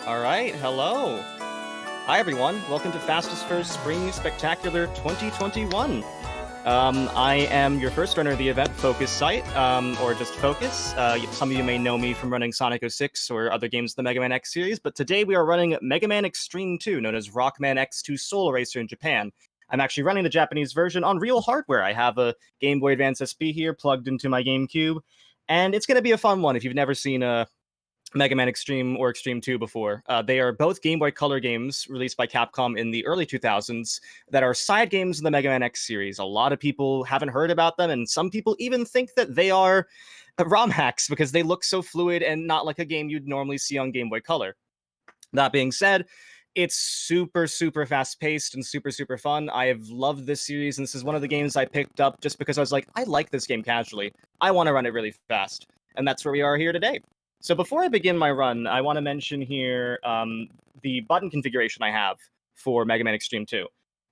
All right, hello. Hi, everyone. Welcome to Fastest First Spring Spectacular 2021. I am your first runner of the event, FocusSight, or just Focus. Some of you may know me from running Sonic 06 or other games of the Mega Man X series, but today we are running Mega Man Xtreme 2, known as Rockman X2 Soul Racer in Japan. I'm actually running the Japanese version on real hardware. I have a Game Boy Advance SP here plugged into my GameCube, and it's going to be a fun one if you've never seen Mega Man Xtreme or Xtreme 2 before. They are both Game Boy Color games released by Capcom in the early 2000s that are side games in the Mega Man X series. A lot of people haven't heard about them, and some people even think that they are ROM hacks because they look so fluid and not like a game you'd normally see on Game Boy Color. That being said, it's super fast-paced and super fun. I have loved this series, and this is one of the games I picked up just because I was like, I like this game casually. I want to run it really fast. And that's where we are here today. So before I begin my run, I want to mention here the button configuration I have for Mega Man Xtreme 2.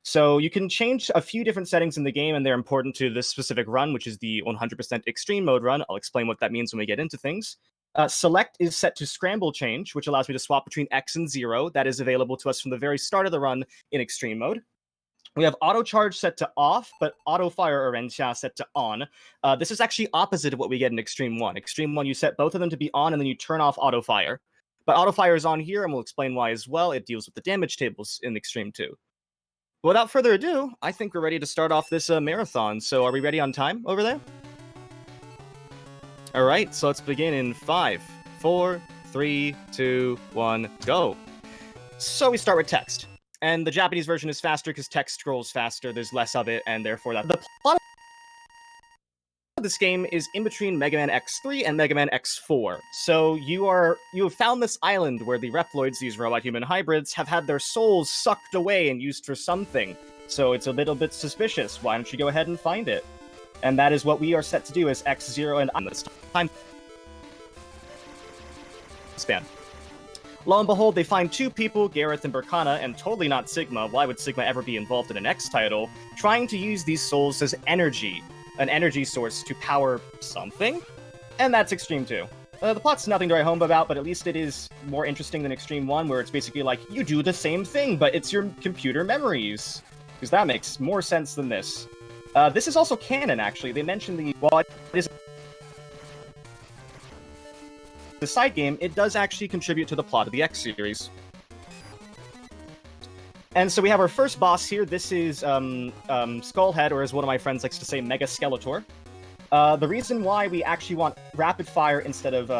So you can change a few different settings in the game, and they're important to this specific run, which is the 100% Extreme mode run. I'll explain what that means when we get into things. Select is set to Scramble Change, which allows me to swap between X and 0. That is available to us from the very start of the run in Extreme mode. We have Auto Charge set to off, but Auto Fire or Renxia set to on. This is actually opposite of what we get in Extreme 1. Extreme 1, you set both of them to be on, and then you turn off Auto Fire. But Auto Fire is on here, and we'll explain why as well. It deals with the damage tables in Extreme 2. Without further ado, I think we're ready to start off this marathon. So are we ready on time over there? All right, so let's begin in 5, 4, 3, 2, 1, go. So we start with text. And the Japanese version is faster because text scrolls faster, there's less of it, and therefore the plot of this game is in between Mega Man X3 and Mega Man X4. So you have found this island where the Reploids, these robot-human hybrids, have had their souls sucked away and used for something. So it's a little bit suspicious. Why don't you go ahead and find it? And that is what we are set to do as X0 and on this time span. Lo and behold, they find two people, Gareth and Berkana, and totally not Sigma. Why would Sigma ever be involved in an X title? Trying to use these souls as energy, an energy source to power something? And that's Xtreme 2. The plot's nothing to write home about, but at least it is more interesting than Extreme 1, where it's basically like, you do the same thing, but it's your computer memories. Because that makes more sense than this. This is also canon, actually. They mentioned while it is the side game, it does actually contribute to the plot of the X series. And so we have our first boss here. This is Skullhead, or as one of my friends likes to say, Mega Skeletor. The reason why we actually want Rapid Fire instead of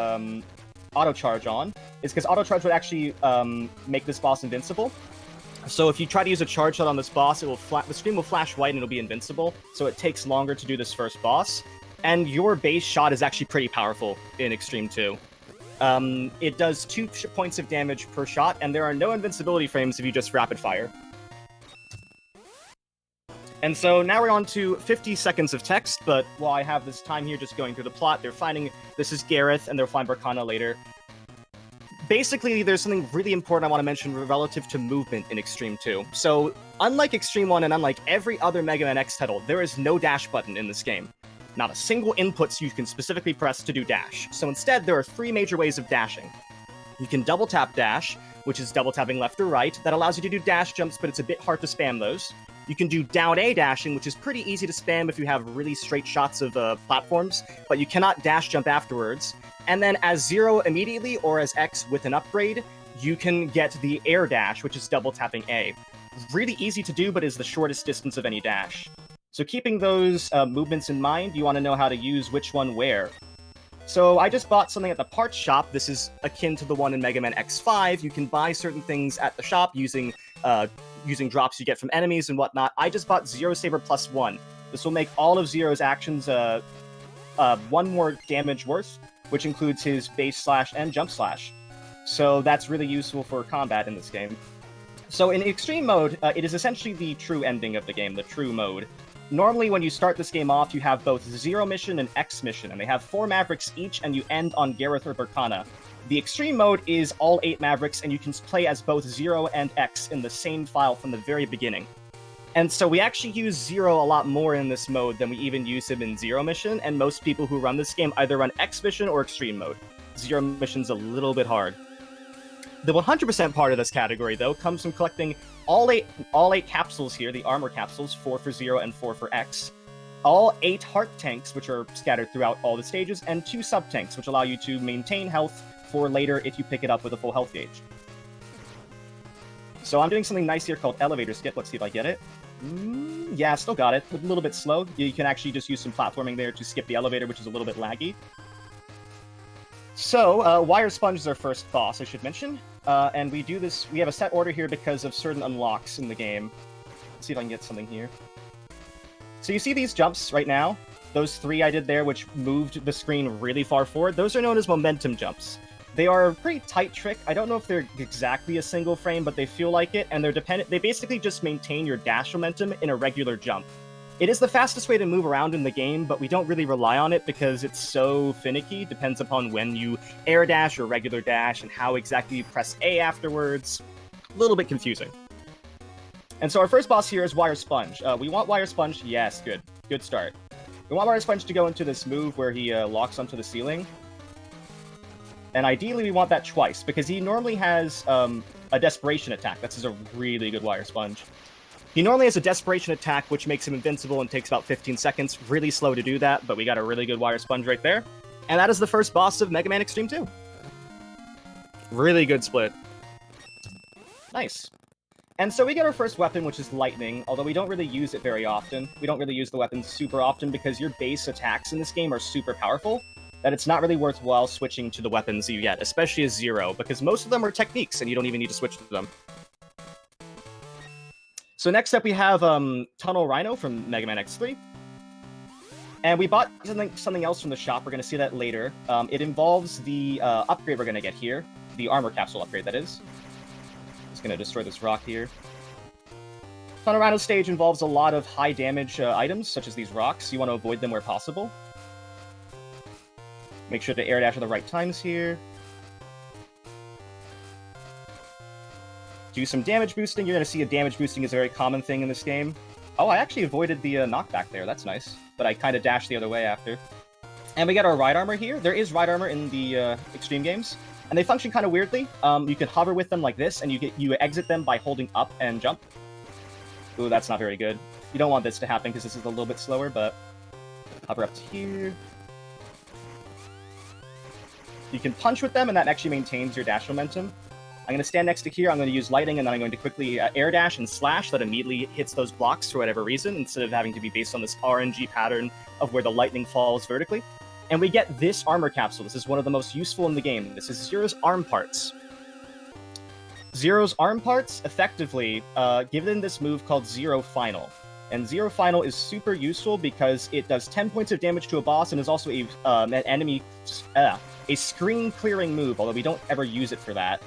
Auto Charge on is because Auto Charge would actually make this boss invincible. So if you try to use a charge shot on this boss, the screen will flash white and it'll be invincible, so it takes longer to do this first boss. And your base shot is actually pretty powerful in Extreme 2. It does 2 points of damage per shot, and there are no invincibility frames if you just rapid fire. And so now we're on to 50 seconds of text, but while I have this time here just going through the plot, they're finding this is Gareth, and they'll find Berkana later. Basically, there's something really important I want to mention relative to movement in Extreme 2. So, unlike Extreme 1 and unlike every other Mega Man X title, there is no dash button in this game. Not a single input you can specifically press to do dash. So instead, there are 3 major ways of dashing. You can double tap dash, which is double tapping left or right. That allows you to do dash jumps, but it's a bit hard to spam those. You can do down A dashing, which is pretty easy to spam if you have really straight shots of platforms, but you cannot dash jump afterwards. And then as 0 immediately, or as X with an upgrade, you can get the air dash, which is double tapping A. Really easy to do, but is the shortest distance of any dash. So keeping those movements in mind, you want to know how to use which one where. So I just bought something at the parts shop. This is akin to the one in Mega Man X5. You can buy certain things at the shop using drops you get from enemies and whatnot. I just bought Zero Saber plus 1. This will make all of Zero's actions 1 more damage worth, which includes his base slash and jump slash. So that's really useful for combat in this game. So in Extreme mode, it is essentially the true ending of the game, the true mode. Normally, when you start this game off, you have both Zero Mission and X Mission, and they have 4 Mavericks each, and you end on Gareth or Berkana. The Extreme mode is all 8 Mavericks, and you can play as both Zero and X in the same file from the very beginning. And so we actually use Zero a lot more in this mode than we even use him in Zero Mission, and most people who run this game either run X Mission or Extreme mode. Zero Mission's a little bit hard. The 100% part of this category, though, comes from collecting all eight capsules here, the armor capsules, 4 for Zero and 4 for X, all 8 heart tanks, which are scattered throughout all the stages, and 2 sub-tanks, which allow you to maintain health for later if you pick it up with a full health gauge. So I'm doing something nice here called elevator skip. Let's see if I get it. Yeah, still got it. A little bit slow. You can actually just use some platforming there to skip the elevator, which is a little bit laggy. So, Wire Sponge is our first boss, I should mention. And we do this, we have a set order here because of certain unlocks in the game. Let's see if I can get something here. So you see these jumps right now? Those 3 I did there, which moved the screen really far forward, those are known as momentum jumps. They are a pretty tight trick. I don't know if they're exactly a single frame, but they feel like it, and they basically just maintain your dash momentum in a regular jump. It is the fastest way to move around in the game, but we don't really rely on it because it's so finicky. Depends upon when you air dash or regular dash and how exactly you press A afterwards. A little bit confusing. And so our first boss here is Wire Sponge. We want Wire Sponge. Yes, good. Good start. We want Wire Sponge to go into this move where he locks onto the ceiling. And ideally we want that twice, because he normally has a Desperation attack. That's a really good Wire Sponge. He normally has a Desperation attack, which makes him invincible and takes about 15 seconds. Really slow to do that, but we got a really good Wire Sponge right there. And that is the first boss of Mega Man Xtreme 2. Really good split. Nice. And so we get our first weapon, which is Lightning, although we don't really use it very often. We don't really use the weapon super often because your base attacks in this game are super powerful, that it's not really worthwhile switching to the weapons you get, especially as Zero, because most of them are techniques and you don't even need to switch to them. So next up we have Tunnel Rhino from Mega Man X3. And we bought something else from the shop. We're going to see that later. It involves the upgrade we're going to get here. The armor capsule upgrade, that is. Just going to destroy this rock here. Tunnel Rhino stage involves a lot of high damage items, such as these rocks. You want to avoid them where possible. Make sure to air dash at the right times here. Do some damage boosting. You're going to see a damage boosting is a very common thing in this game. Oh, I actually avoided the knockback there. That's nice. But I kind of dashed the other way after. And we get our ride armor here. There is ride armor in the Xtreme games. And they function kind of weirdly. You can hover with them like this, and you exit them by holding up and jump. Ooh, that's not very good. You don't want this to happen because this is a little bit slower, but hover up to here. You can punch with them, and that actually maintains your dash momentum. I'm going to stand next to here, I'm going to use Lightning, and then I'm going to quickly air dash and slash that immediately hits those blocks for whatever reason, instead of having to be based on this RNG pattern of where the lightning falls vertically. And we get this armor capsule. This is one of the most useful in the game. This is Zero's arm parts. Zero's arm parts effectively give them this move called Zero Final. And Zero Final is super useful because it does 10 points of damage to a boss and is also a screen-clearing move, although we don't ever use it for that.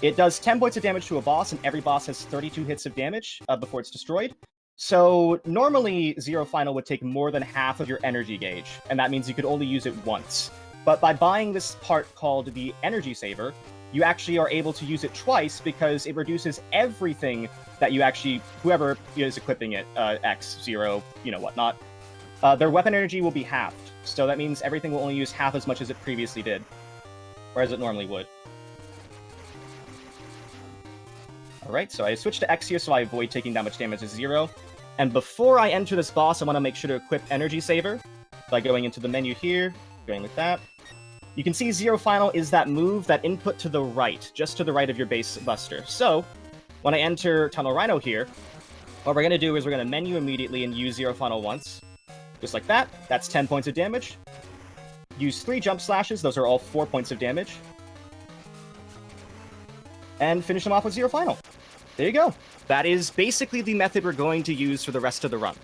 It does 10 points of damage to a boss, and every boss has 32 hits of damage before it's destroyed. So normally, Zero Final would take more than half of your energy gauge, and that means you could only use it once. But by buying this part called the Energy Saver, you actually are able to use it twice because it reduces everything that you actually, whoever is equipping it, X, Zero, whatnot, their weapon energy will be halved. So that means everything will only use half as much as it previously did, or as it normally would. Alright, so I switched to X here so I avoid taking that much damage as Zero. And before I enter this boss, I want to make sure to equip Energy Saver by going into the menu here, going like that. You can see Zero Final is that move, that input to the right, just to the right of your base buster. So, when I enter Tunnel Rhino here, what we're going to do is we're going to menu immediately and use Zero Final once. Just like that. That's 10 points of damage. Use 3 jump slashes. Those are all 4 points of damage. And finish them off with Zero Final. There you go. That is basically the method we're going to use for the rest of the run.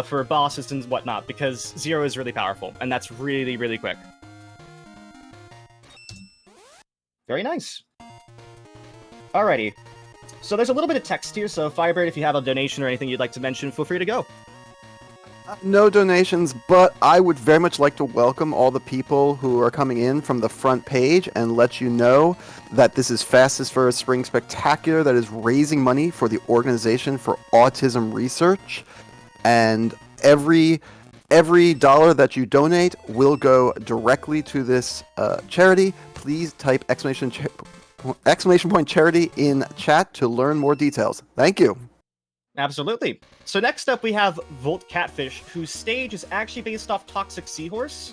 For bosses and whatnot, because Zero is really powerful, and that's really, really quick. Very nice. Alrighty. So there's a little bit of text here, so Firebird, if you have a donation or anything you'd like to mention, feel free to go. No donations, but I would very much like to welcome all the people who are coming in from the front page and let you know that this is Fastest for a Spring Spectacular that is raising money for the Organization for Autism Research. And every dollar that you donate will go directly to this charity. please type exclamation point charity in chat to learn more details. Thank you. Absolutely. So next up we have Volt Catfish, whose stage is actually based off Toxic Seahorse.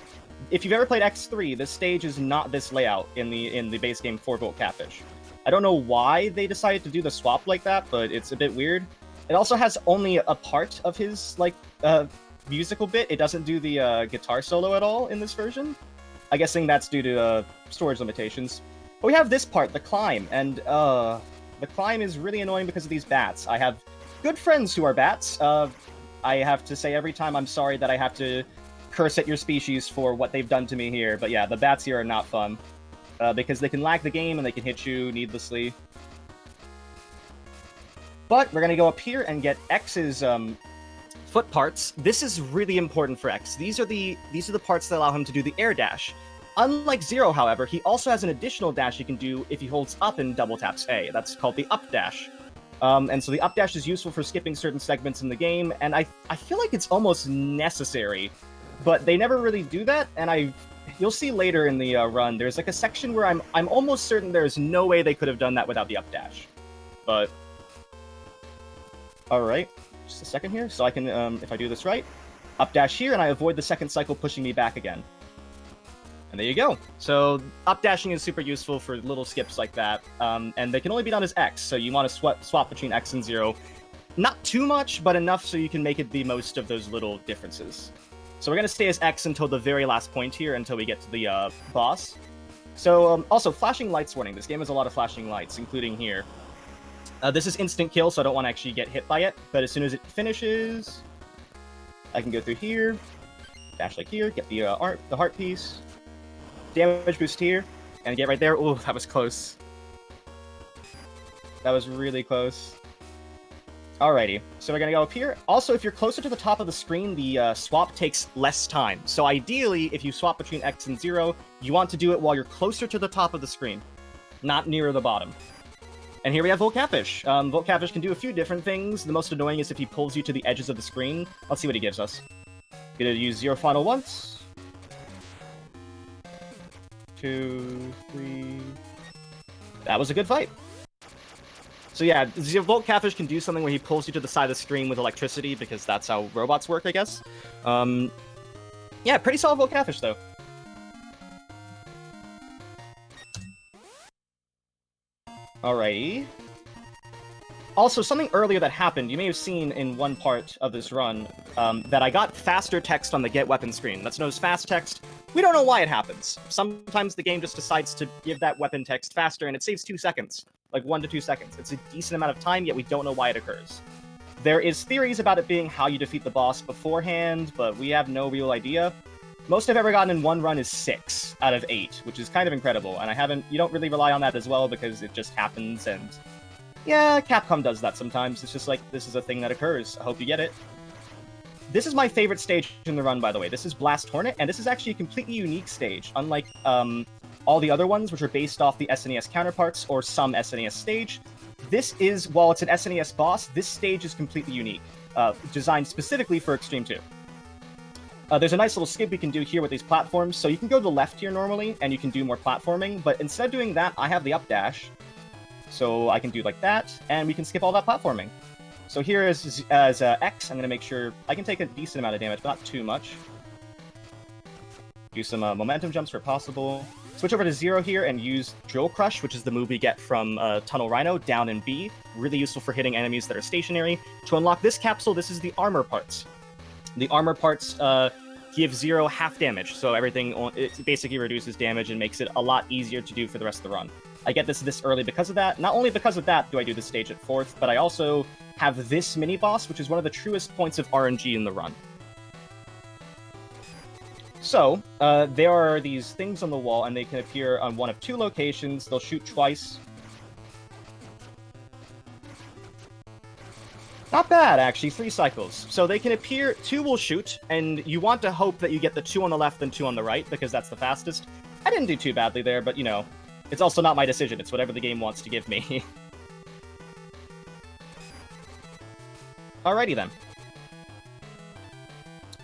If you've ever played X3, this stage is not this layout in the base game for Volt Catfish. I don't know why they decided to do the swap like that, but it's a bit weird. It also has only a part of his musical bit. It doesn't do the guitar solo at all in this version. I'm guessing that's due to storage limitations. But we have this part, the climb, and the climb is really annoying because of these bats. I have good friends who are bats. I have to say every time I'm sorry that I have to curse at your species for what they've done to me here. But yeah, the bats here are not fun. Because they can lag the game and they can hit you needlessly. But we're going to go up here and get X's foot parts. This is really important for X. These are the parts that allow him to do the air dash. Unlike Zero, however, he also has an additional dash he can do if he holds up and double taps A. That's called the up dash. And so the up dash is useful for skipping certain segments in the game, and I feel like it's almost necessary. But they never really do that, and you'll see later in the run, there's like a section where I'm almost certain there's no way they could have done that without the up dash. But alright, just a second here, so I can, if I do this right, up dash here, and I avoid the second cycle pushing me back again. And there you go. So up dashing is super useful for little skips like that, and they can only be done as X, so you want to swap between X and Zero. Not too much, but enough so you can make it the most of those little differences. So we're going to stay as X until the very last point here, until we get to the boss. So, also, flashing lights warning. This game has a lot of flashing lights, including here. This is instant kill, so I don't want to actually get hit by it. But as soon as it finishes, I can go through here, dash like here, get the heart piece, damage boost here, and get right there. Ooh, that was close. That was really close. Alrighty, so we're gonna go up here. Also, if you're closer to the top of the screen, the swap takes less time. So ideally, if you swap between X and Zero, you want to do it while you're closer to the top of the screen, not nearer the bottom. And here we have Volt Catfish. Volt Catfish can do a few different things. The most annoying is if he pulls you to the edges of the screen. Let's see what he gives us. Gonna use Zero Final once. 2, 3... That was a good fight. So yeah, Volt Catfish can do something where he pulls you to the side of the screen with electricity, because that's how robots work, I guess. Yeah, pretty solid Volt Catfish, though. Alrighty. Also, something earlier that happened, you may have seen in one part of this run, that I got faster text on the get weapon screen. That's known as fast text. We don't know why it happens. Sometimes the game just decides to give that weapon text faster, and it saves 2 seconds. Like 1 to 2 seconds. It's a decent amount of time, yet we don't know why it occurs. There is theories about it being how you defeat the boss beforehand, but we have no real idea. Most I've ever gotten in one run is 6 out of 8, which is kind of incredible, and you don't really rely on that as well because it just happens, and yeah, Capcom does that sometimes. It's just like, this is a thing that occurs. I hope you get it. This is my favorite stage in the run, by the way. This is Blast Hornet, and this is actually a completely unique stage, unlike all the other ones, which are based off the SNES counterparts or some SNES stage. This is, while it's an SNES boss, this stage is completely unique, designed specifically for Xtreme 2. There's a nice little skip we can do here with these platforms, so you can go to the left here normally, and you can do more platforming, but instead of doing that, I have the up dash, so I can do like that, and we can skip all that platforming. So here as X, I'm going to make sure I can take a decent amount of damage, but not too much. Do some momentum jumps where possible. Switch over to Zero here and use Drill Crush, which is the move we get from Tunnel Rhino down in B. Really useful for hitting enemies that are stationary. To unlock this capsule, this is the armor parts. The armor parts give Zero half damage, so it basically reduces damage and makes it a lot easier to do for the rest of the run. I get this early because of that. Not only because of that do I do this stage at 4th, but I also have this mini-boss, which is one of the truest points of RNG in the run. So, there are these things on the wall, and they can appear on one of 2 locations. They'll shoot twice. Not bad, actually. 3 cycles. So they can appear, 2 will shoot, and you want to hope that you get the 2 on the left and 2 on the right, because that's the fastest. I didn't do too badly there, but, you know, it's also not my decision. It's whatever the game wants to give me. Alrighty then.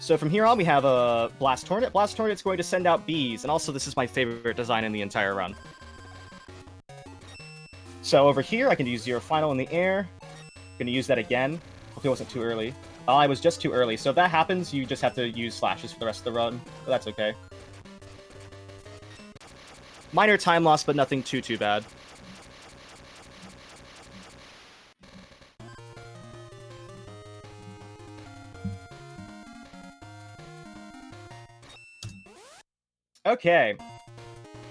So from here on, we have a Blast Hornet. Blast Hornet's going to send out bees, and also this is my favorite design in the entire run. So over here, I can use Zero Final in the air. I'm going to use that again. Hopefully it wasn't too early. Oh, I was just too early. So if that happens, you just have to use slashes for the rest of the run. But that's okay. Minor time loss, but nothing too bad. Okay.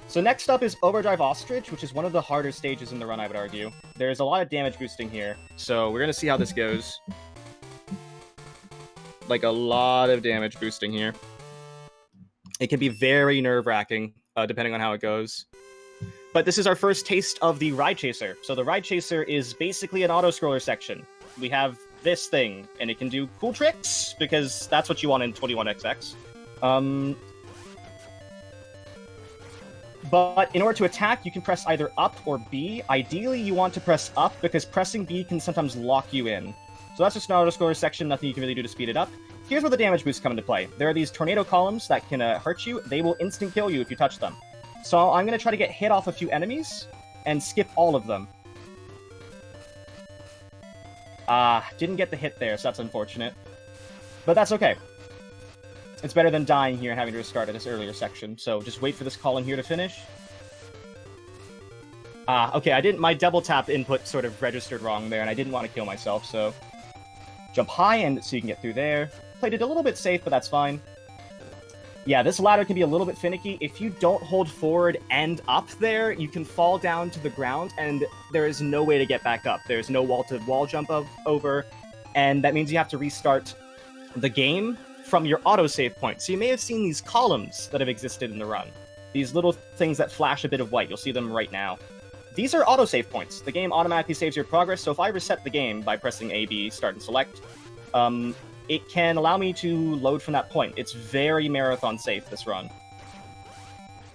So next up is Overdrive Ostrich, which is one of the harder stages in the run, I would argue. There's a lot of damage boosting here, so we're gonna see how this goes. Like, a lot of damage boosting here. It can be very nerve-wracking, depending on how it goes. But this is our first taste of the Ride Chaser. So the Ride Chaser is basically an auto-scroller section. We have this thing, and it can do cool tricks, because that's what you want in 21XX. But in order to attack, you can press either up or B. Ideally, you want to press up, because pressing B can sometimes lock you in. So that's just an auto-scroller section, nothing you can really do to speed it up. Here's where the damage boosts come into play. There are these tornado columns that can hurt you. They will instant kill you if you touch them. So I'm going to try to get hit off a few enemies, and skip all of them. Didn't get the hit there, so that's unfortunate. But that's okay. It's better than dying here and having to restart at this earlier section, so just wait for this column here to finish. Okay, my double tap input sort of registered wrong there, and I didn't want to kill myself, so... Jump high, and so you can get through there. Played it a little bit safe, but that's fine. Yeah, this ladder can be a little bit finicky. If you don't hold forward and up there, you can fall down to the ground, and there is no way to get back up. There's no wall-to-wall jump over, and that means you have to restart the game from your autosave point. So you may have seen these columns that have existed in the run. These little things that flash a bit of white. You'll see them right now. These are autosave points. The game automatically saves your progress, so if I reset the game by pressing A, B, start and select, it can allow me to load from that point. It's very marathon safe, this run,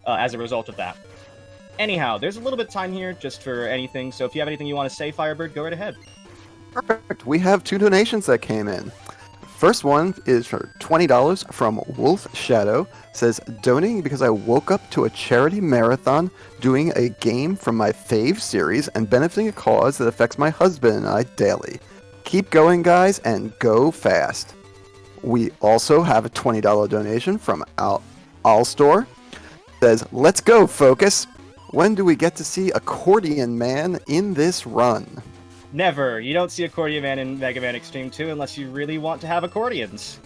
as a result of that. Anyhow, there's a little bit of time here just for anything, so if you have anything you want to say, Firebird, go right ahead. Perfect. We have 2 donations that came in. First one is for $20 from Wolf Shadow. Says, donating because I woke up to a charity marathon doing a game from my fave series and benefiting a cause that affects my husband and I daily. Keep going, guys, and go fast. We also have a $20 donation from Alstor. Says, let's go, Focus. When do we get to see Accordion Man in this run? Never. You don't see Accordion Man in Mega Man Xtreme 2 unless you really want to have accordions.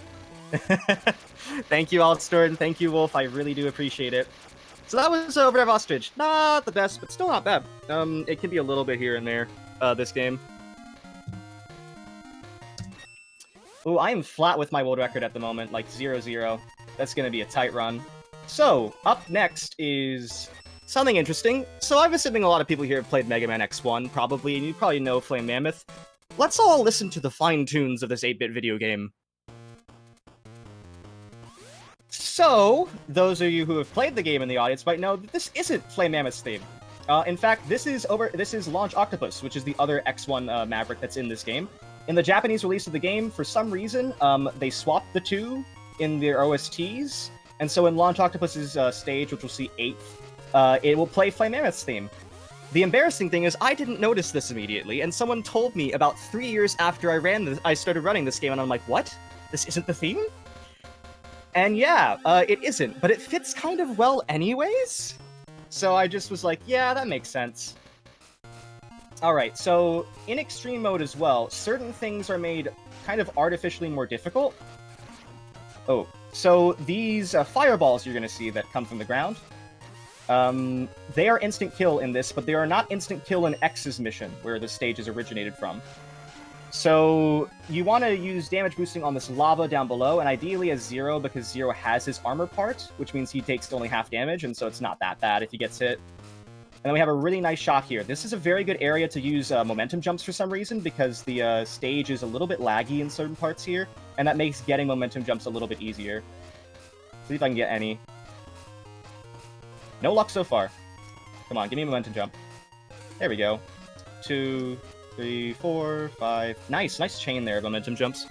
Thank you, Altstor, and thank you, Wolf. I really do appreciate it. So that was Overdrive Ostrich. Not the best, but still not bad. It can be a little bit here and there, this game. Ooh, I am flat with my world record at the moment, like 0-0. That's gonna be a tight run. So, up next is something interesting. So I'm assuming a lot of people here have played Mega Man X1, probably, and you probably know Flame Mammoth. Let's all listen to the fine tunes of this 8-bit video game. So, those of you who have played the game in the audience might know that this isn't Flame Mammoth's theme. In fact, this is Launch Octopus, which is the other X1 Maverick that's in this game. In the Japanese release of the game, for some reason, they swapped the two in their OSTs, and so in Launch Octopus's stage, which we'll see 8th, it will play Flame Mammoth's theme. The embarrassing thing is, I didn't notice this immediately, and someone told me about 3 years after I started running this game, and I'm like, what? This isn't the theme? And yeah, it isn't, but it fits kind of well anyways. So I just was like, yeah, that makes sense. Alright, so in extreme mode as well, certain things are made kind of artificially more difficult. Oh, so these fireballs you're going to see that come from the ground, they are instant kill in this, but they are not instant kill in X's mission, where the stage is originated from. So you want to use damage boosting on this lava down below, and ideally as Zero, because Zero has his armor part, which means he takes only half damage, and so it's not that bad if he gets hit. And then we have a really nice shot here. This is a very good area to use momentum jumps for some reason, because the stage is a little bit laggy in certain parts here, and that makes getting momentum jumps a little bit easier. See if I can get any. No luck so far. Come on, give me a momentum jump. There we go. 2, 3, 4, 5. Nice chain there of momentum jumps.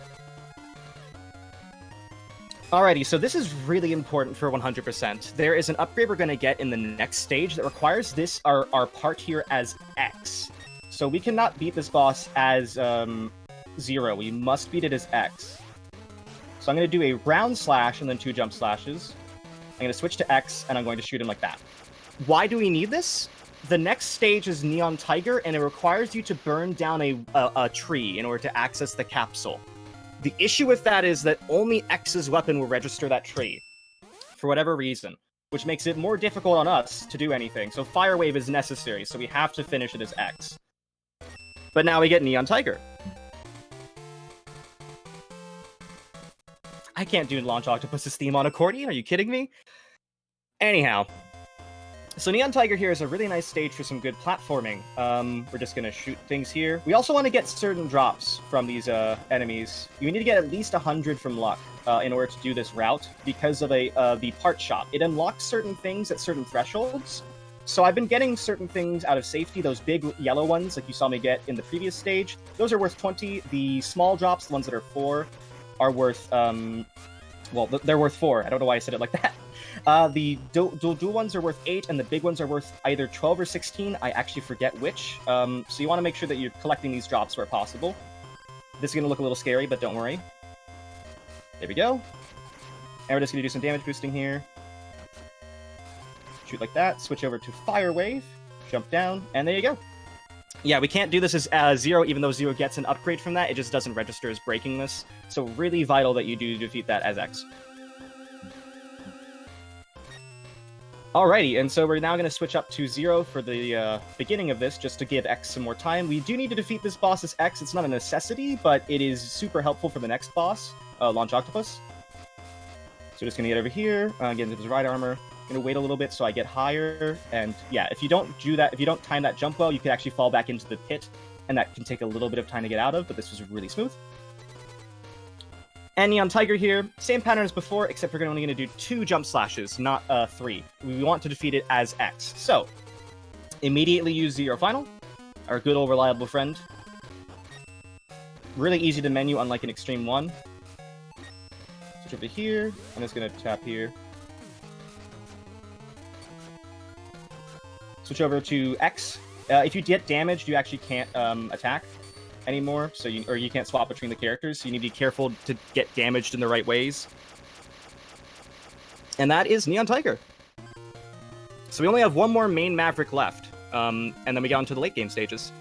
Alrighty, so this is really important for 100%. There is an upgrade we're going to get in the next stage that requires this, our part here, as X. So we cannot beat this boss as 0. We must beat it as X. So I'm going to do a round slash and then 2 jump slashes. I'm going to switch to X, and I'm going to shoot him like that. Why do we need this? The next stage is Neon Tiger, and it requires you to burn down a tree in order to access the capsule. The issue with that is that only X's weapon will register that tree, for whatever reason, which makes it more difficult on us to do anything. So Fire Wave is necessary, so we have to finish it as X. But now we get Neon Tiger. I can't do Launch Octopus's theme on accordion, are you kidding me? Anyhow. So Neon Tiger here is a really nice stage for some good platforming. We're just going to shoot things here. We also want to get certain drops from these enemies. You need to get at least 100 from luck in order to do this route because of the part shop. It unlocks certain things at certain thresholds. So I've been getting certain things out of safety. Those big yellow ones, like you saw me get in the previous stage, those are worth 20. The small drops, the ones that are 4, are worth, well, they're worth 4. I don't know why I said it like that. The dual ones are worth 8, and the big ones are worth either 12 or 16. I actually forget which. So you want to make sure that you're collecting these drops where possible. This is going to look a little scary, but don't worry. There we go. And we're just going to do some damage boosting here. Shoot like that. Switch over to Fire Wave. Jump down, and there you go. Yeah, we can't do this as 0, even though 0 gets an upgrade from that. It just doesn't register as breaking this. So really vital that you do defeat that as X. Alrighty, and so we're now going to switch up to 0 for the beginning of this, just to give X some more time. We do need to defeat this boss as X. It's not a necessity, but it is super helpful for the next boss, Launch Octopus. So just going to get over here, get into this right armor. Going to wait a little bit so I get higher, and yeah, if you don't do that, if you don't time that jump well, you could actually fall back into the pit, and that can take a little bit of time to get out of, but this was really smooth. And Neon Tiger here, same pattern as before, except we're only going to do 2 jump slashes, not 3. We want to defeat it as X. So, immediately use 0 Final, our good old reliable friend. Really easy to menu, unlike an Xtreme 1. Switch over here, I'm just going to tap here. Switch over to X. If you get damaged, you actually can't attack anymore, so you can't swap between the characters, so you need to be careful to get damaged in the right ways. And that is Neon Tiger. So we only have one more main Maverick left, and then we get onto the late game stages.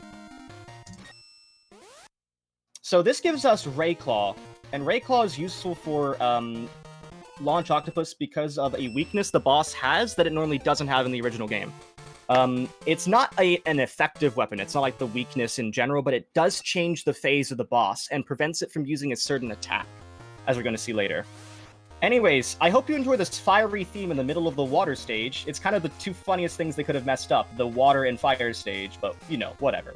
So this gives us Ray Claw, and Ray Claw is useful for Launch Octopus because of a weakness the boss has that it normally doesn't have in the original game. It's not an effective weapon, it's not like the weakness in general, but it does change the phase of the boss and prevents it from using a certain attack, as we're going to see later. Anyways, I hope you enjoy this fiery theme in the middle of the water stage. It's kind of the 2 funniest things they could have messed up, the water and fire stage, but, you know, whatever.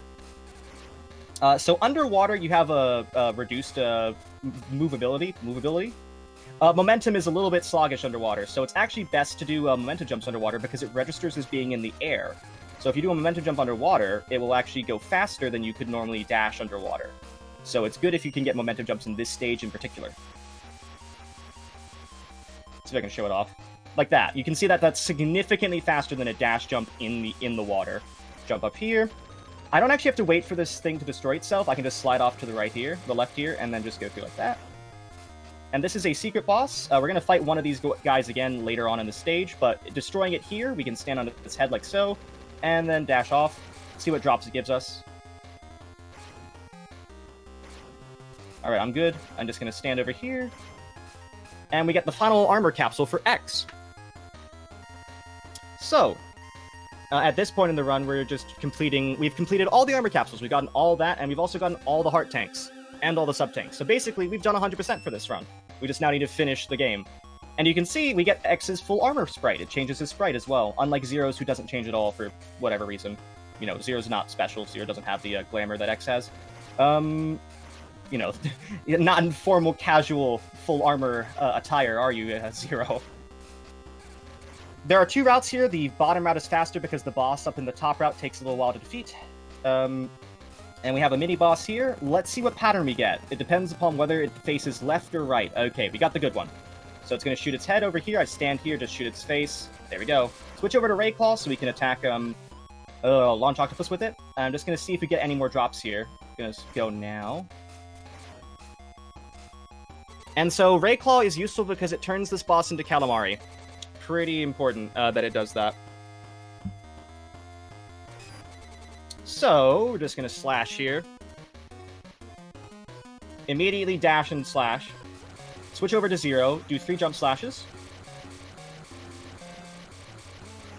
So underwater, you have a reduced movability. Momentum is a little bit sluggish underwater, so it's actually best to do momentum jumps underwater because it registers as being in the air. So if you do a momentum jump underwater, it will actually go faster than you could normally dash underwater. So it's good if you can get momentum jumps in this stage in particular. See if I can show it off. Like that. You can see that that's significantly faster than a dash jump in the water. Jump up here. I don't actually have to wait for this thing to destroy itself. I can just slide off to the right here, the left here, and then just go through like that. And this is a secret boss. We're going to fight one of these guys again later on in the stage, but destroying it here, we can stand on its head like so, and then dash off, see what drops it gives us. Alright, I'm good. I'm just going to stand over here. And we get the final armor capsule for X. So, at this point in the run, we've completed all the armor capsules. We've gotten all that, and we've also gotten all the heart tanks, and all the sub-tanks. So basically, we've done 100% for this run. We just now need to finish the game. And you can see we get X's full armor sprite. It changes his sprite as well, unlike Zero's, who doesn't change at all for whatever reason. You know, Zero's not special. Zero doesn't have the glamour that X has. You know, not in formal, casual, full armor attire, are you, Zero? There are 2 routes here. The bottom route is faster because the boss up in the top route takes a little while to defeat. And we have a mini-boss here. Let's see what pattern we get. It depends upon whether it faces left or right. Okay, we got the good one. So it's going to shoot its head over here. I stand here, just shoot its face. There we go. Switch over to Ray Claw so we can attack Launch Octopus with it. I'm just going to see if we get any more drops here. Going to go now. And so Ray Claw is useful because it turns this boss into Calamari. Pretty important that it does that. So we're just going to slash here. Immediately dash and slash. Switch over to 0, do 3 jump slashes.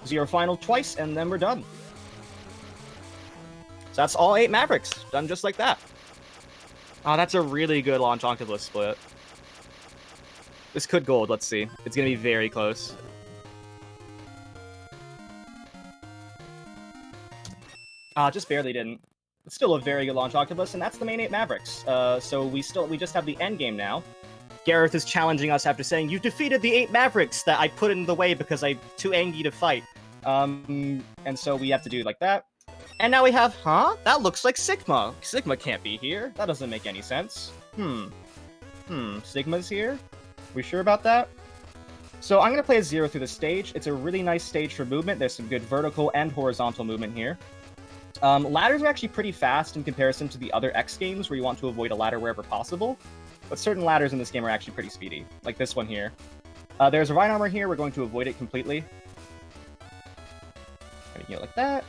0 final twice, and then we're done. So that's all 8 Mavericks, done just like that. Oh, that's a really good Launch Octopus split. This could gold, let's see. It's gonna be very close. Just barely didn't. It's still a very good Launch Octopus, and that's the main 8 Mavericks. So we just have the end game now. Gareth is challenging us after saying, "You defeated the 8 Mavericks that I put in the way because I'm too angry to fight." And so we have to do it like that. And now we have, that looks like Sigma. Sigma can't be here. That doesn't make any sense. Sigma's here? We sure about that? So I'm going to play a 0 through the stage. It's a really nice stage for movement. There's some good vertical and horizontal movement here. Ladders are actually pretty fast in comparison to the other X games where you want to avoid a ladder wherever possible. But certain ladders in this game are actually pretty speedy, like this one here. There's a Rhine Armor here. We're going to avoid it completely. Making it like that.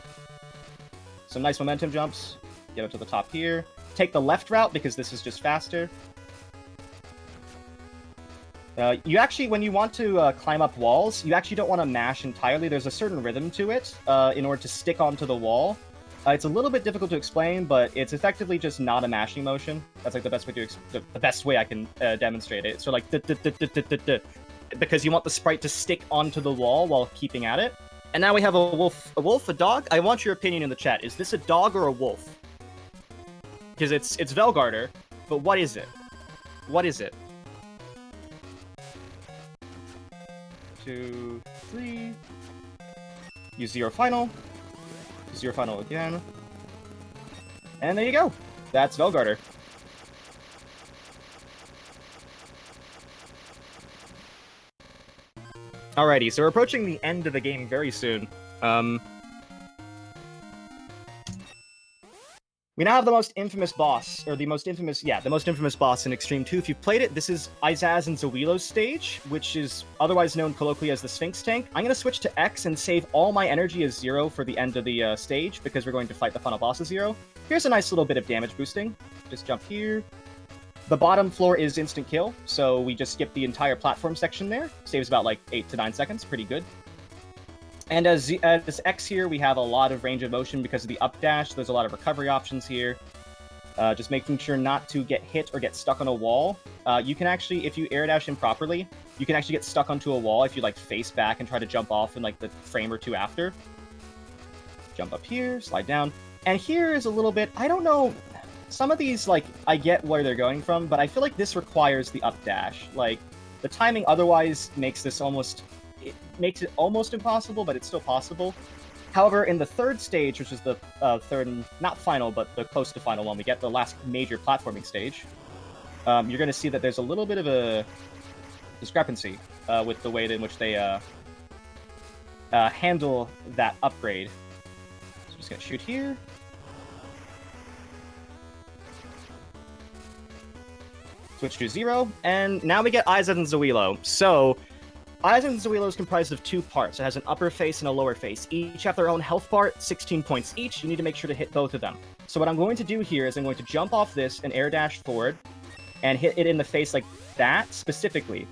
Some nice momentum jumps. Get up to the top here. Take the left route because this is just faster. You actually, when you want to climb up walls, you actually don't want to mash entirely. There's a certain rhythm to it in order to stick onto the wall. It's a little bit difficult to explain, but it's effectively just not a mashing motion. That's like the best way to the best way I can demonstrate it. So like because you want the sprite to stick onto the wall while keeping at it. And now we have a wolf, a dog. I want your opinion in the chat. Is this a dog or a wolf? Because it's Velgarder, but what is it? What is it? 2, 3. Use 0 final. 0 final again. And there you go. That's Velgarder. Alrighty, so we're approaching the end of the game very soon. We now have the most infamous boss, or the most infamous boss in Xtreme 2. If you've played it, this is Izaz and Zoilo's stage, which is otherwise known colloquially as the Sphinx Tank. I'm going to switch to X and save all my energy as 0 for the end of the stage, because we're going to fight the final boss as 0. Here's a nice little bit of damage boosting. Just jump here. The bottom floor is instant kill, so we just skip the entire platform section there. Saves about like 8 to 9 seconds, pretty good. And as X here, we have a lot of range of motion because of the up dash. There's a lot of recovery options here. Just making sure not to get hit or get stuck on a wall. You can actually, if you air dash improperly, you can actually get stuck onto a wall if you like face back and try to jump off in like the frame or two after. Jump up here, slide down. And here is a little bit, I don't know, some of these, like, I get where they're going from, but I feel like this requires the up dash. Like, the timing otherwise makes this almost... It makes it almost impossible, but it's still possible. However, in the third stage, which is the third, and not final, but the close to final one, we get the last major platforming stage. You're going to see that there's a little bit of a discrepancy with the way in which they handle that upgrade. So I'm just going to shoot here. Switch to 0, and now we get Izaz and Zoilo. So, Izaz and Zoilo is comprised of 2 parts. It has an upper face and a lower face. Each have their own health bar, 16 points each. You need to make sure to hit both of them. So what I'm going to do here is I'm going to jump off this and air dash forward and hit it in the face like that, specifically,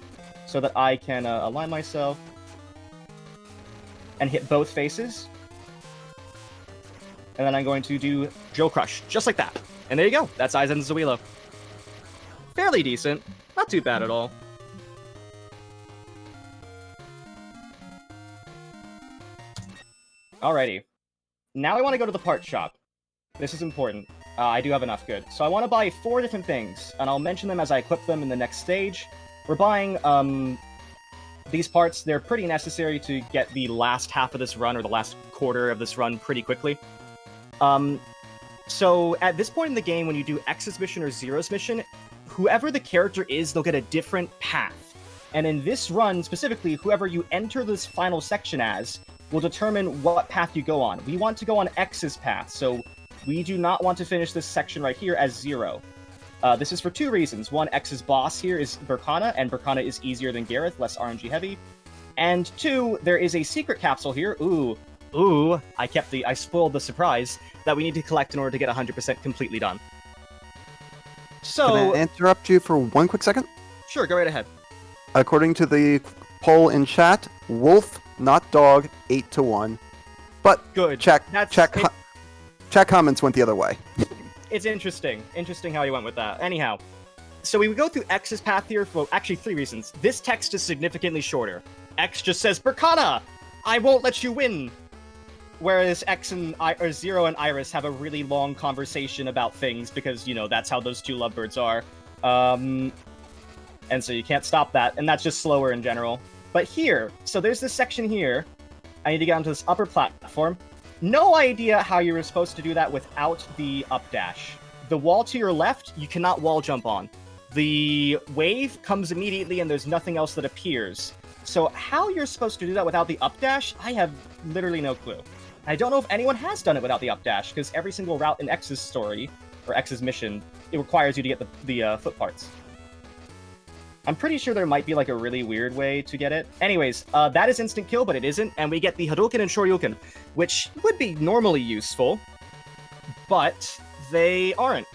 so that I can align myself and hit both faces. And then I'm going to do Drill Crush, just like that. And there you go. That's Izaz and Zoilo. Fairly decent. Not too bad at all. Alrighty. Now I want to go to the part shop. This is important. I do have enough good. So I want to buy 4 different things, and I'll mention them as I equip them in the next stage. We're buying these parts. They're pretty necessary to get the last half of this run, or the last quarter of this run, pretty quickly. So at this point in the game, when you do X's mission or Zero's mission, whoever the character is, they'll get a different path. And in this run, specifically, whoever you enter this final section as will determine what path you go on. We want to go on X's path, so we do not want to finish this section right here as 0. This is for 2 reasons. One, X's boss here is Berkana, and Berkana is easier than Gareth, less RNG heavy. And 2, there is a secret capsule here. Ooh, I spoiled the surprise that we need to collect in order to get 100% completely done. So, Can I interrupt you for one quick second? Sure, go right ahead. According to the poll in chat, wolf, not dog, 8-1. But Good. Chat comments went the other way. It's interesting. Interesting how you went with that. Anyhow, so we would go through X's path here for actually 3 reasons. This text is significantly shorter. X just says, Berkana, I won't let you win. Whereas Zero and Iris have a really long conversation about things because, you know, that's how those 2 lovebirds are. And so you can't stop that, and that's just slower in general. But here, so there's this section here. I need to get onto this upper platform. No idea how you were supposed to do that without the up dash. The wall to your left, you cannot wall jump on. The wave comes immediately and there's nothing else that appears. So how you're supposed to do that without the up dash, I have literally no clue. I don't know if anyone has done it without the up dash, because every single route in X's story, or X's mission, it requires you to get the foot parts. I'm pretty sure there might be like a really weird way to get it. Anyways, that is instant kill, but it isn't, and we get the Hadouken and Shoryuken, which would be normally useful, but they aren't,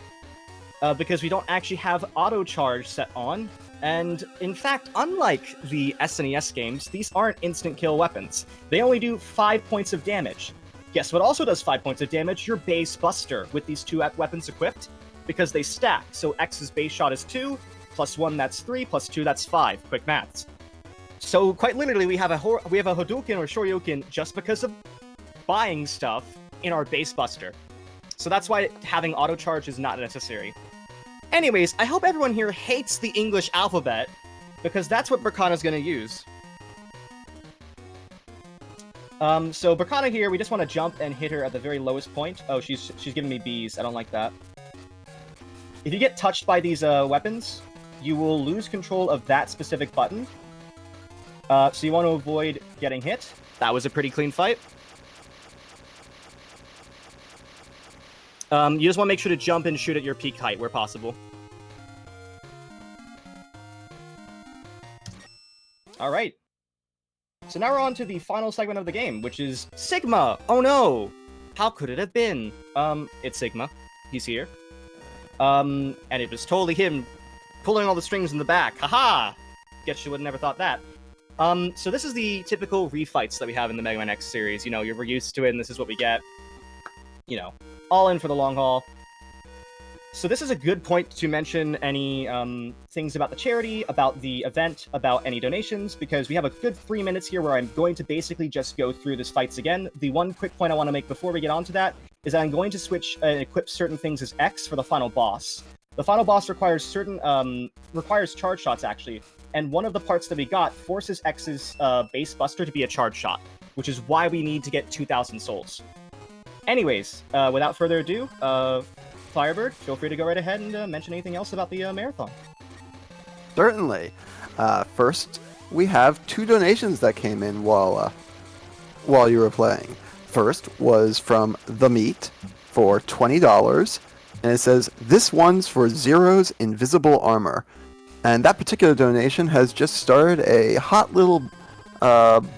because we don't actually have auto charge set on. And in fact, unlike the SNES games, these aren't instant kill weapons. They only do 5 points of damage. Guess what also does 5 points of damage? Your base buster with these 2 weapons equipped, because they stack. So X's base shot is 2, plus 1 that's 3, plus 2 that's 5. Quick maths. So quite literally, we have a Hadouken or Shoryuken just because of buying stuff in our base buster. So that's why having auto charge is not necessary. Anyways, I hope everyone here hates the English alphabet, because that's what Berkana's gonna use. So Berkana here, we just want to jump and hit her at the very lowest point. Oh, she's giving me bees. I don't like that. If you get touched by these weapons, you will lose control of that specific button. So you want to avoid getting hit. That was a pretty clean fight. You just want to make sure to jump and shoot at your peak height where possible. Alright. So now we're on to the final segment of the game, which is Sigma! Oh no! How could it have been? It's Sigma. He's here. And it was totally him pulling all the strings in the back. Haha! Guess you would have never thought that. So this is the typical refights that we have in the Mega Man X series. You know, we're used to it, and this is what we get. You know, all in for the long haul. So this is a good point to mention any things about the charity, about the event, about any donations, because we have a good 3 minutes here where I'm going to basically just go through this fights again. The one quick point I want to make before we get onto that is that I'm going to switch and equip certain things as X for the final boss. The final boss requires requires charge shots, actually, and one of the parts that we got forces X's base buster to be a charge shot, which is why we need to get 2,000 souls. Anyways, without further ado, Firebird, feel free to go right ahead and mention anything else about the marathon. Certainly. First, we have 2 donations that came in while you were playing. First was from The Meat for $20, and it says, "This one's for Zero's invisible armor." And that particular donation has just started a hot little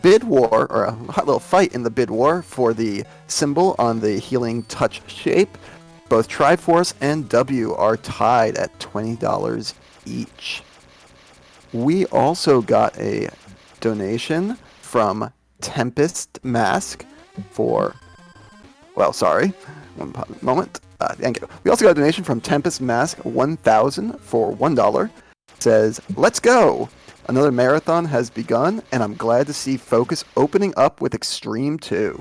bid war, or a hot little fight in the bid war for the symbol on the healing touch shape. Both Triforce and W are tied at $20 each. We also got a donation from Tempest Mask for, well, sorry, one moment. Thank you. We also got a donation from Tempest Mask 1000 for $1. It says, "Let's go! Another marathon has begun, and I'm glad to see Focus opening up with Xtreme 2.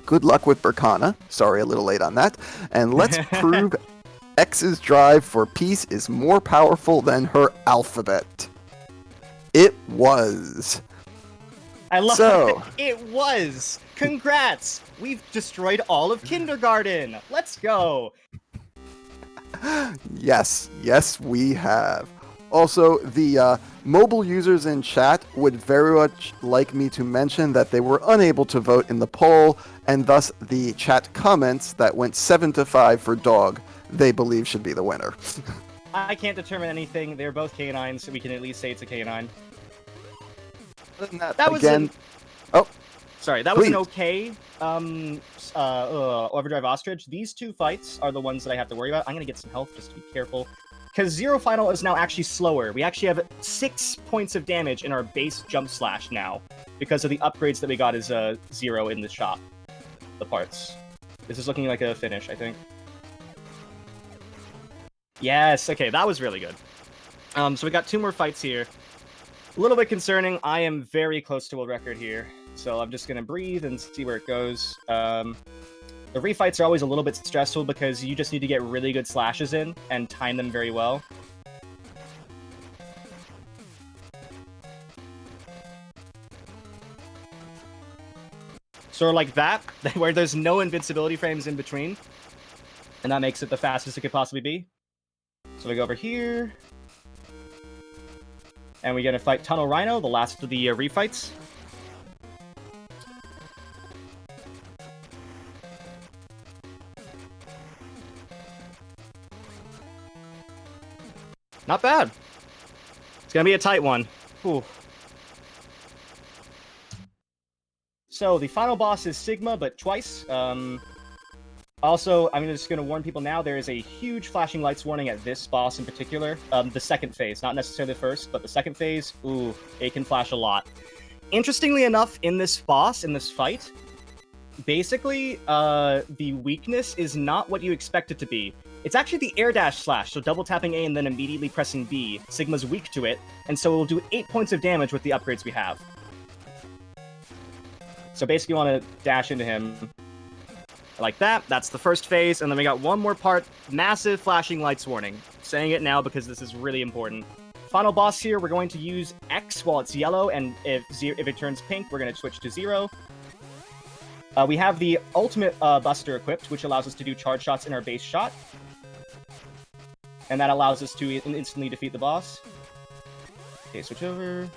Good luck with Berkana." Sorry, a little late on that. "And let's prove X's drive for peace is more powerful than her alphabet." It was. I love it. It was. Congrats. We've destroyed all of kindergarten. Let's go. Yes, we have. Also, the mobile users in chat would very much like me to mention that they were unable to vote in the poll, and thus the chat comments that went 7-5 for dog, they believe should be the winner. I can't determine anything. They're both canines, so we can at least say it's a canine. Other than that, That was again, Sorry, that was please. an okay Overdrive Ostrich. These two fights are the ones that I have to worry about. I'm going to get some health just to be careful. Because Zero Final is now actually slower. We actually have 6 points of damage in our base Jump Slash now. Because of the upgrades that we got as Zero in the shop. The parts. This is looking like a finish, I think. Yes, okay, that was really good. So we got 2 more fights here. A little bit concerning. I am very close to world record here. So I'm just going to breathe and see where it goes. The refights are always a little bit stressful because you just need to get really good slashes in and time them very well. Sort of like that, where there's no invincibility frames in between. And that makes it the fastest it could possibly be. So we go over here. And we're going to fight Tunnel Rhino, the last of the refights. Not bad. It's gonna be a tight one. Whew. So the final boss is Sigma, but twice. Also, I'm just gonna warn people now, there is a huge flashing lights warning at this boss in particular. The second phase, not necessarily the first, but the second phase, ooh, it can flash a lot. Interestingly enough, in this boss, in this fight, basically, the weakness is not what you expect it to be. It's actually the air dash slash, so double tapping A and then immediately pressing B. Sigma's weak to it, and so it will do 8 points of damage with the upgrades we have. So basically you want to dash into him like that. That's the first phase, and then we got one more part, massive flashing lights warning. Saying it now because this is really important. Final boss here, we're going to use X while it's yellow, and if it turns pink, we're going to switch to 0. We have the ultimate Buster equipped, which allows us to do charge shots in our base shot. And that allows us to instantly defeat the boss. Okay, switch over.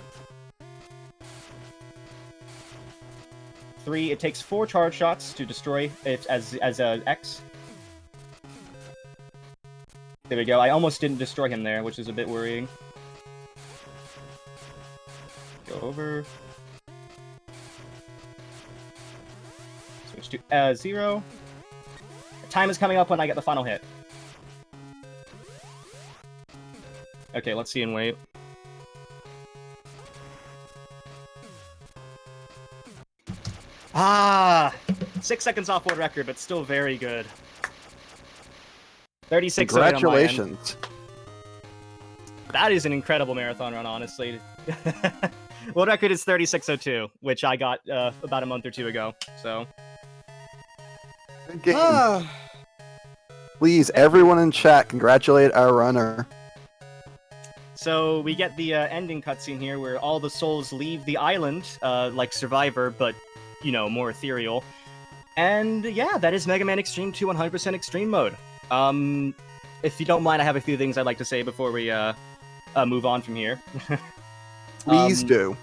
3, it takes 4 charge shots to destroy it as a X. There we go. I almost didn't destroy him there, which is a bit worrying. Go over. Switch to 0. Time is coming up when I get the final hit. Okay, let's see and wait. Ah! 6 seconds off world record, but still very good. 36. Congratulations. That is an incredible marathon run, honestly. World record is 36:02, which I got about a month or 2 ago. So. Good game. Please, everyone in chat, congratulate our runner. So we get the ending cutscene here, where all the souls leave the island, like Survivor, but you know, more ethereal. And yeah, that is Mega Man Xtreme 2 100% Extreme mode. If you don't mind, I have a few things I'd like to say before we move on from here. Please do.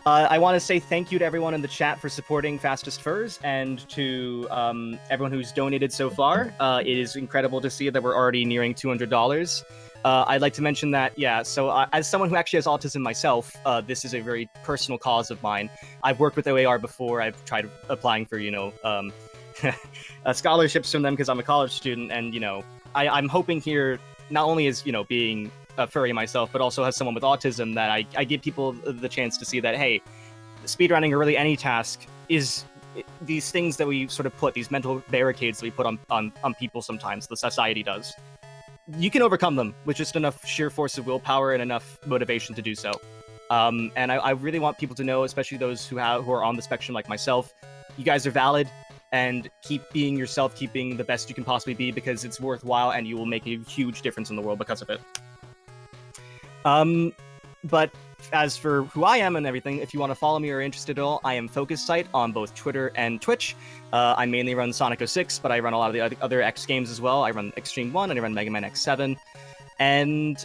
I want to say thank you to everyone in the chat for supporting Fastest Furs, and to everyone who's donated so far. It is incredible to see that we're already nearing $200. I'd like to mention that, yeah, so as someone who actually has autism myself, this is a very personal cause of mine. I've worked with OAR before. I've tried applying for, you know, scholarships from them because I'm a college student, and, you know, I'm hoping here, not only as, you know, being a furry myself, but also as someone with autism, that I give people the chance to see that, hey, speedrunning or really any task is these things that we sort of put, these mental barricades that we put on people sometimes, the society does. You can overcome them with just enough sheer force of willpower and enough motivation to do so. And I really want people to know, especially those who are on the spectrum like myself, you guys are valid, and keep being yourself, keep being the best you can possibly be, because it's worthwhile and you will make a huge difference in the world because of it. But as for who I am and everything, if you want to follow me or are interested at all, I am FocusSight on both Twitter and Twitch. I mainly run Sonic 06, but I run a lot of the other X games as well. I run Xtreme 1 and I run Mega Man X7. And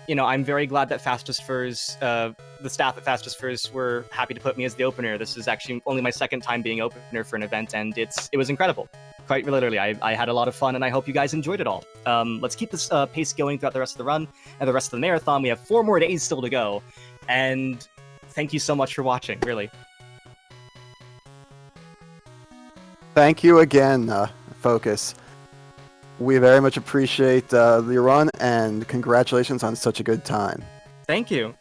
I'm very glad that Fastest Furs, the staff at Fastest Furs were happy to put me as the opener. This is actually only my second time being opener for an event, and it was incredible. Quite literally, I had a lot of fun, and I hope you guys enjoyed it all. Let's keep this pace going throughout the rest of the run and the rest of the marathon. We have 4 more days still to go, and thank you so much for watching, really. Thank you again, Focus. We very much appreciate your run, and congratulations on such a good time. Thank you.